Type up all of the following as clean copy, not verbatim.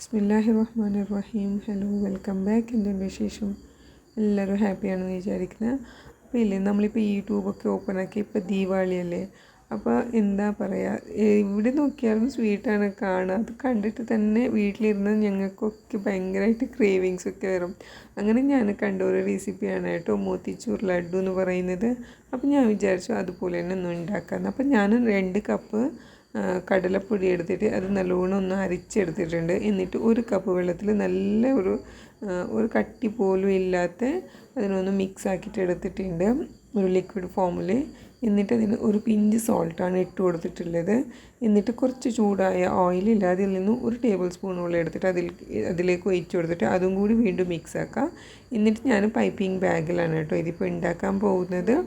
ബിസ്മില്ലാഹിർ റഹ്മാനിർ റഹീം. Hello, welcome back. എന്തുണ്ട് വിശേഷം? എല്ലാവരും ഹാപ്പിയാണെന്ന് വിചാരിക്കുന്നത്. അപ്പോൾ ഇല്ലേ, നമ്മളിപ്പോൾ യൂട്യൂബൊക്കെ ഓപ്പൺ ആക്കി, ഇപ്പോൾ ദീപാവലിയല്ലേ, അപ്പോൾ എന്താ പറയുക, എവിടെ നോക്കിയാലും സ്വീറ്റാണ് കാണുക. അത് കണ്ടിട്ട് തന്നെ വീട്ടിലിരുന്ന് ഞങ്ങൾക്കൊക്കെ ഭയങ്കരമായിട്ട് ക്രേവിങ്സൊക്കെ വരും. അങ്ങനെ ഞാൻ കണ്ട ഒരു റെസിപ്പിയാണ് കേട്ടോ മോത്തിച്ചൂർ ലഡ്ഡു എന്ന് പറയുന്നത്. അപ്പോൾ ഞാൻ വിചാരിച്ചു അതുപോലെ തന്നെ ഒന്ന് ഉണ്ടാക്കാമെന്ന്. അപ്പോൾ ഞാൻ 2 കപ്പ് കടലപ്പൊടി എടുത്തിട്ട് അത് നല്ലോണം ഒന്ന് അരിച്ചെടുത്തിട്ടുണ്ട്. എന്നിട്ട് 1 കപ്പ് വെള്ളത്തിൽ നല്ല ഒരു കട്ടി പോലും ഇല്ലാത്ത അതിനൊന്ന് മിക്സ് ആക്കിയിട്ട് എടുത്തിട്ടുണ്ട്, ഒരു ലിക്വിഡ് ഫോമിൽ. എന്നിട്ട് അതിന് ഒരു പിഞ്ച് സോൾട്ടാണ് ഇട്ട് കൊടുത്തിട്ടുള്ളത്. എന്നിട്ട് കുറച്ച് ചൂടായ ഓയിലില്ല, അതിൽ നിന്ന് 1 ടേബിൾ സ്പൂണോളം എടുത്തിട്ട് അതിലേക്ക് ഒഴിച്ച് കൊടുത്തിട്ട് അതും കൂടി വീണ്ടും മിക്സ് ആക്കാം. എന്നിട്ട് ഞാൻ പൈപ്പിംഗ് ബാഗിലാണ് കേട്ടോ ഇതിപ്പോൾ ഉണ്ടാക്കാൻ പോകുന്നത്.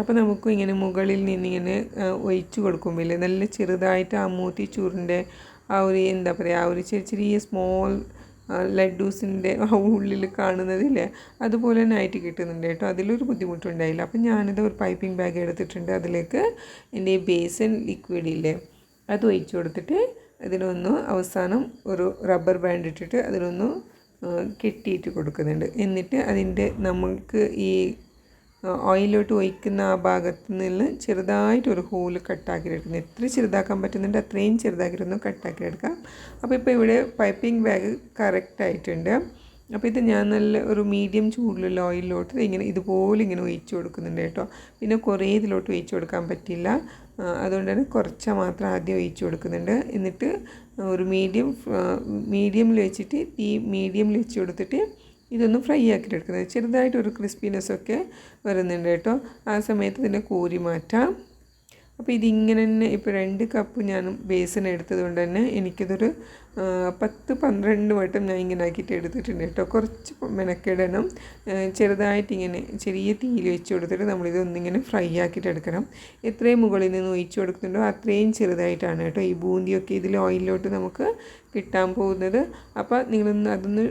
അപ്പോൾ നമുക്ക് ഇങ്ങനെ മുകളിൽ നിന്നിങ്ങനെ ഒഴിച്ച് കൊടുക്കുമ്പോൾ നല്ല ചെറുതായിട്ട് ആ മോത്തിച്ചൂറിൻ്റെ ആ ഒരു എന്താ പറയുക, ആ ഒരു ചെറിയ സ്മോൾ ലഡ്ഡൂസിൻ്റെ ഉള്ളിൽ കാണുന്നതില്ലേ, അതുപോലെ തന്നെ ആയിട്ട് കിട്ടുന്നുണ്ട് കേട്ടോ. അതിലൊരു ബുദ്ധിമുട്ടുണ്ടായില്ല. അപ്പം ഞാനിത് ഒരു പൈപ്പിംഗ് ബാഗ് എടുത്തിട്ടുണ്ട്. അതിലേക്ക് എൻ്റെ ഈ ബേസൻ ലിക്വിഡില്ലേ അത് ഒഴിച്ച് കൊടുത്തിട്ട് അതിനൊന്ന് അവസാനം ഒരു റബ്ബർ ബാൻഡ് ഇട്ടിട്ട് അതിനൊന്ന് കെട്ടിയിട്ട് കൊടുക്കുന്നുണ്ട്. എന്നിട്ട് അതിൻ്റെ നമുക്ക് ഈ ഓയിലോട്ട് ഒഴിക്കുന്ന ആ ഭാഗത്ത് നിന്ന് ചെറുതായിട്ടൊരു ഹോല് കട്ടാക്കിയെടുക്കുന്നു. എത്ര ചെറുതാക്കാൻ പറ്റുന്നുണ്ട് അത്രയും ചെറുതാക്കിയിട്ടൊന്ന് കട്ടാക്കിയെടുക്കാം. അപ്പോൾ ഇപ്പോൾ ഇവിടെ പൈപ്പിംഗ് ബാഗ് കറക്റ്റായിട്ടുണ്ട്. അപ്പോൾ ഇത് ഞാൻ നല്ല ഒരു മീഡിയം ചൂടിലുള്ള ഓയിലിലോട്ട് ഇതുപോലെ ഇങ്ങനെ ഒഴിച്ച് കൊടുക്കുന്നുണ്ട് കേട്ടോ. പിന്നെ കുറേ ഇതിലോട്ട് ഒഴിച്ച് കൊടുക്കാൻ പറ്റില്ല, അതുകൊണ്ട് തന്നെ കുറച്ച് മാത്രം ആദ്യം ഒഴിച്ച് കൊടുക്കുന്നുണ്ട്. എന്നിട്ട് ഒരു മീഡിയമിൽ വെച്ചിട്ട് മീഡിയമിൽ വെച്ച് കൊടുത്തിട്ട് ഇതൊന്ന് ഫ്രൈ ആക്കിയിട്ട് എടുക്കുന്നത്. ചെറുതായിട്ടൊരു ക്രിസ്പിനെസ്സൊക്കെ വരുന്നുണ്ട് കേട്ടോ. ആ സമയത്ത് ഇതിനെ കോരി മാറ്റാം. അപ്പോൾ ഇതിങ്ങനെ തന്നെ ഇപ്പോൾ 2 കപ്പ് ഞാൻ ബേസൻ എടുത്തത് കൊണ്ട് തന്നെ എനിക്കിതൊരു 10-12 വട്ടം ഞാൻ ഇങ്ങനെ ആക്കിയിട്ട് എടുത്തിട്ടുണ്ട് കേട്ടോ. കുറച്ച് മെനക്കെടണം. ചെറുതായിട്ട് ഇങ്ങനെ ചെറിയ തീയിൽ വെച്ച് കൊടുത്തിട്ട് നമ്മളിതൊന്നിങ്ങനെ ഫ്രൈ ആക്കിയിട്ട് എടുക്കണം. എത്രയും മുകളിൽ നിന്ന് ഒഴിച്ച് കൊടുക്കുന്നുണ്ടോ അത്രയും ചെറുതായിട്ടാണ് കേട്ടോ ഈ ബൂന്തിയൊക്കെ ഇതിൽ ഓയിലിലോട്ട് നമുക്ക് കിട്ടാൻ പോകുന്നത്. അപ്പോൾ അതൊന്ന്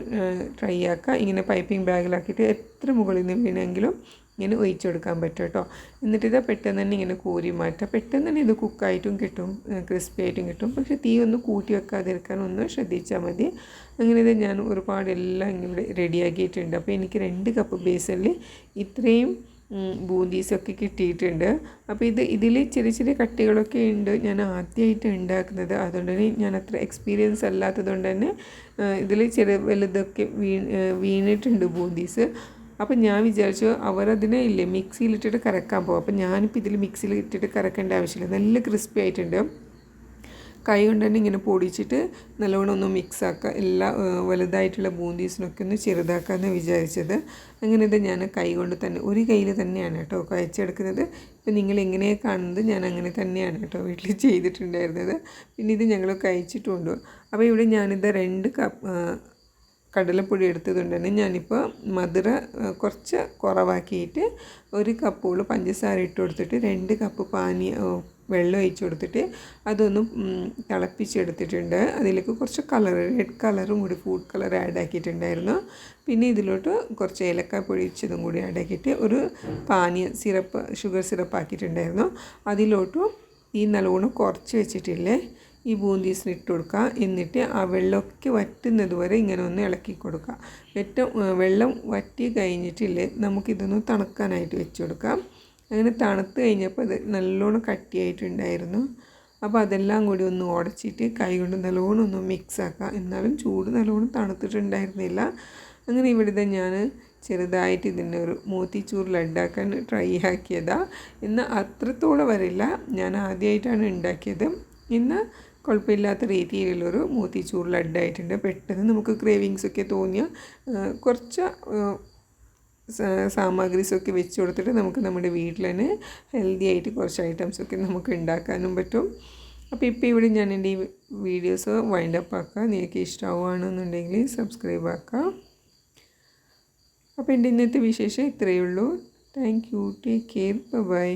ട്രൈ ആക്കുക. ഇങ്ങനെ പൈപ്പിംഗ് ബാഗിലാക്കിയിട്ട് എത്ര മുകളിൽ നിന്ന് വേണമെങ്കിലും ഇങ്ങനെ ഒഴിച്ചെടുക്കാൻ പറ്റും കേട്ടോ. എന്നിട്ടിത് പെട്ടെന്ന് തന്നെ ഇങ്ങനെ കോരി മാറ്റാം. പെട്ടെന്ന് തന്നെ ഇത് കുക്കായിട്ടും കിട്ടും, ക്രിസ്പി ആയിട്ടും കിട്ടും. പക്ഷേ തീ ഒന്ന് കൂട്ടി വെക്കാതിരിക്കാൻ ഒന്ന് ശ്രദ്ധിച്ചാൽ മതി. അങ്ങനെ ഇത് ഞാൻ ഒരുപാട് എല്ലാം ഇങ്ങനെ റെഡിയാക്കിയിട്ടുണ്ട്. അപ്പോൾ എനിക്ക് 2 കപ്പ് ബേസനിൽ ഇത്രയും ബൂന്തീസൊക്കെ കിട്ടിയിട്ടുണ്ട്. അപ്പോൾ ഇതിൽ ചെറിയ ചെറിയ കട്ടികളൊക്കെ ഉണ്ട്. ഞാൻ ആദ്യമായിട്ട് ഉണ്ടാക്കുന്നത്, അതുകൊണ്ട് തന്നെ ഞാൻ അത്ര എക്സ്പീരിയൻസ് അല്ലാത്തത് കൊണ്ട് തന്നെ ഇതിൽ വലുതൊക്കെ വീണിട്ടുണ്ട് ബൂന്തീസ്. അപ്പം ഞാൻ വിചാരിച്ചു അവരതിനെ ഇല്ലേ മിക്സിയിലിട്ടിട്ട് കറക്കാൻ പോകും. അപ്പം ഞാനിപ്പോൾ ഇതിൽ മിക്സിയിലിട്ടിട്ട് കറക്കേണ്ട ആവശ്യമില്ല, നല്ല ക്രിസ്പി ആയിട്ടുണ്ട്. കൈ കൊണ്ട് തന്നെ ഇങ്ങനെ പൊടിച്ചിട്ട് നല്ലോണം ഒന്ന് മിക്സ് ആക്കുക. എല്ലാ വലുതായിട്ടുള്ള ബൂന്തീസിനൊക്കെ ഒന്ന് ചെറുതാക്കാമെന്ന് വിചാരിച്ചത്. അങ്ങനെ ഇത് ഞാൻ കൈ കൊണ്ട് തന്നെ ഒരു കയ്യിൽ തന്നെയാണ് കേട്ടോ കുഴച്ചെടുക്കുന്നത്. ഇപ്പം നിങ്ങൾ എങ്ങനെയാണ് കാണുന്നത്, ഞാൻ അങ്ങനെ തന്നെയാണ് കേട്ടോ വീട്ടിൽ ചെയ്തിട്ടുണ്ടായിരുന്നത്. പിന്നെ ഇത് ഞങ്ങൾ കഴിച്ചിട്ടുണ്ടോ. അപ്പോൾ ഇവിടെ ഞാനിത് 2 കപ്പ് കടലപ്പൊടി എടുത്തതുകൊണ്ട് തന്നെ ഞാനിപ്പോൾ കുറച്ച് കുറവാക്കിയിട്ട് 1 കപ്പോളം പഞ്ചസാര ഇട്ട് കൊടുത്തിട്ട് 2 കപ്പ് വെള്ളം ഒഴിച്ച് കൊടുത്തിട്ട് അതൊന്ന് തിളപ്പിച്ചെടുത്തിട്ടുണ്ട്. അതിലേക്ക് കുറച്ച് റെഡ് കളറും കൂടി ഫുഡ് കളർ ആഡ് ആക്കിയിട്ടുണ്ടായിരുന്നു. പിന്നെ ഇതിലോട്ട് കുറച്ച് ഏലക്ക പൊടിച്ചതും കൂടി ആഡ് ആക്കിയിട്ട് ഒരു ഷുഗർ സിറപ്പ് ആക്കിയിട്ടുണ്ടായിരുന്നു. അതിലോട്ടും ഈ നല്ലോണം കുറച്ച് വെച്ചിട്ടില്ലേ ഈ ബൂന്തീസിന് ഇട്ട് കൊടുക്കുക. എന്നിട്ട് ആ വെള്ളമൊക്കെ വറ്റുന്നത് വരെ ഇങ്ങനെ ഒന്ന് ഇളക്കി കൊടുക്കുക. വെള്ളം വറ്റി കഴിഞ്ഞിട്ടില്ലേ നമുക്കിതൊന്ന് തണുക്കാനായിട്ട് വെച്ച് കൊടുക്കാം. അങ്ങനെ തണുത്ത് കഴിഞ്ഞപ്പോൾ അത് നല്ലോണം കട്ടിയായിട്ടുണ്ടായിരുന്നു. അപ്പോൾ അതെല്ലാം കൂടി ഒന്ന് ഉടച്ചിട്ട് കൈ കൊണ്ട് നല്ലോണം ഒന്ന് മിക്സ് ആക്കുക. എന്നാലും ചൂട് നല്ലോണം തണുത്തിട്ടുണ്ടായിരുന്നില്ല. അങ്ങനെ ഇവിടുത്തെ ഞാൻ ചെറുതായിട്ട് ഇതിൻ്റെ ഒരു മോത്തിച്ചൂർ ലഡ്ഡാക്കാൻ ട്രൈ ആക്കിയതാണ്. എന്നാൽ അത്രത്തോളം വരില്ല, ഞാൻ ആദ്യമായിട്ടാണ് ഉണ്ടാക്കിയത്. ഇന്ന് കുഴപ്പമില്ലാത്ത രീതിയിലുള്ളൊരു മോത്തിച്ചൂർ ലഡ്ഡായിട്ടുണ്ട്. പെട്ടെന്ന് നമുക്ക് ക്രേവിങ്സൊക്കെ തോന്നിയ കുറച്ച് സാമഗ്രീസൊക്കെ വെച്ച് കൊടുത്തിട്ട് നമുക്ക് നമ്മുടെ വീട്ടിൽ തന്നെ ഹെൽത്തി ആയിട്ട് കുറച്ച് ഐറ്റംസൊക്കെ നമുക്ക് ഉണ്ടാക്കാനും പറ്റും. അപ്പോൾ ഇപ്പോൾ ഇവിടെ ഞാൻ എൻ്റെ ഈ വീഡിയോസ് വൈൻഡപ്പ് ആക്കുക. നിങ്ങൾക്ക് ഇഷ്ടമാവുകയാണെന്നുണ്ടെങ്കിൽ സബ്സ്ക്രൈബ് ആക്കുക. അപ്പോൾ എൻ്റെ ഇന്നത്തെ വിശേഷം ഇത്രയേ ഉള്ളൂ. Thank you. Take care. By.